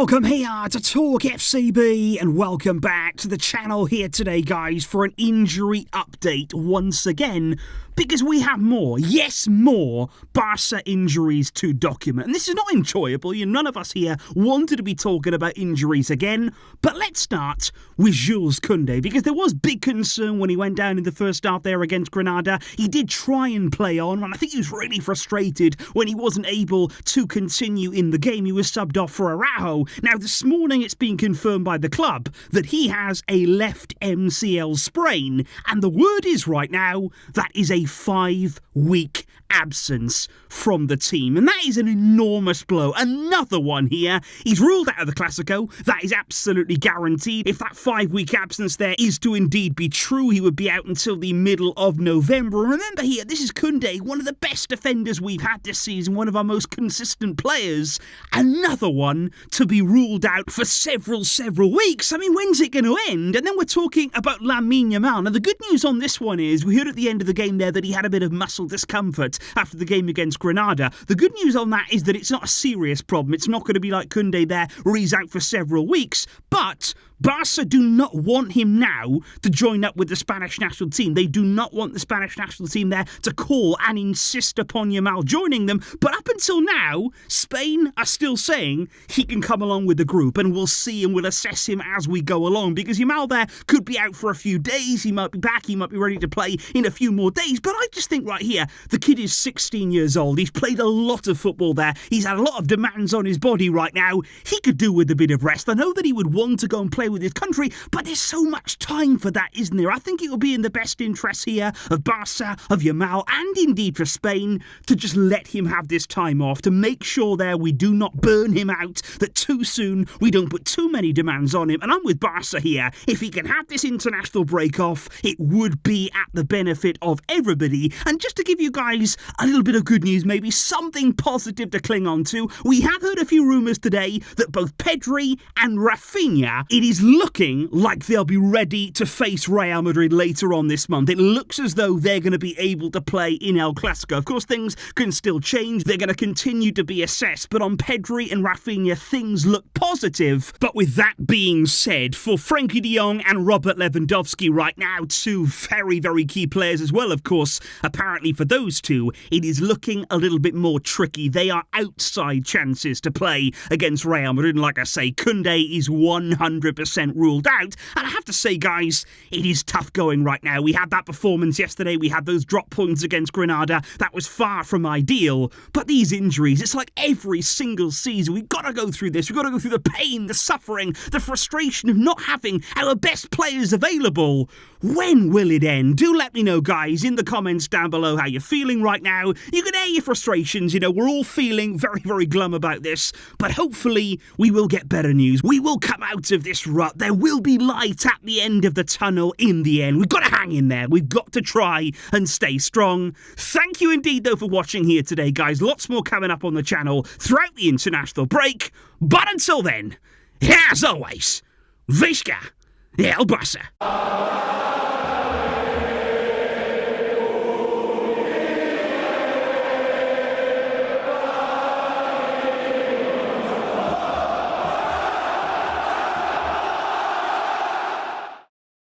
Welcome here to TalkFCB and welcome back to the channel here today, guys, for an injury update once again, because we have more, yes, more Barça injuries to document. And this is not enjoyable. None of us here wanted to be talking about injuries again. But let's start with Jules Kounde, because there was big concern when he went down in the first half there against Granada. He did try and play on, and I think he was really frustrated when he wasn't able to continue in the game. He was subbed off for Araujo. Now, this morning it's been confirmed by the club that he has a left MCL sprain, and the word is right now that is a 5-week absence from the team, and that is an enormous blow. Another one here. He's ruled out of the Clasico. That is absolutely guaranteed. If that 5-week absence there is to indeed be true, he would be out until the middle of November. And remember here, this is Kounde, one of the best defenders we've had this season, one of our most consistent players. Another one to be ruled out for several weeks. I mean, when's it going to end? And then we're talking about Lamine Yamal. Now, the good news on this one is we heard at the end of the game there that he had a bit of muscle discomfort after the game against Granada. The good news on that is that it's not a serious problem. It's not going to be like Kounde there, where he's out for several weeks. But Barça do not want him now to join up with the Spanish national team. They do not want the Spanish national team there to call and insist upon Yamal joining them. But up until now, Spain are still saying he can come along with the group, and we'll see and we'll assess him as we go along, because Yamal there could be out for a few days. He might be back. He might be ready to play in a few more days. But I just think right here, the kid is 16 years old. He's played a lot of football there. He's had a lot of demands on his body right now. He could do with a bit of rest. I know that he would want to go and play with his country, but there's so much time for that, isn't there? I think it will be in the best interest here of Barça, of Yamal, and indeed for Spain to just let him have this time off, to make sure there we do not burn him out, that too soon we don't put too many demands on him. And I'm with Barça here. If he can have this international break off, it would be at the benefit of everybody. And just to give you guys a little bit of good news, maybe something positive to cling on to, we have heard a few rumours today that both Pedri and Raphinha, it is looking like they'll be ready to face Real Madrid later on this month. It looks as though they're going to be able to play in El Clasico. Of course, things can still change. They're going to continue to be assessed. But on Pedri and Raphinha, things look positive. But with that being said, for Frenkie de Jong and Robert Lewandowski right now, two very key players as well, of course, apparently for those two, it is looking a little bit more tricky. They are outside chances to play against Real Madrid. And like I say, Kounde is 100% ruled out. And I have to say, guys, it is tough going right now. We had that performance yesterday. We had those drop points against Granada. That was far from ideal. But these injuries, it's like every single season, we've got to go through this. We've got to go through the pain, the suffering, the frustration of not having our best players available. When will it end? Do let me know, guys, in the comments down below how you're feeling right now. You can air your frustrations. We're all feeling very glum about this. But hopefully we will get better news. We will come out of this rut. There will be light at the end of the tunnel in the end. We've got to hang in there. We've got to try and stay strong. Thank you indeed, though, for watching here today, guys. Lots more coming up on the channel throughout the international break. But until then, as always, Visca El Barça.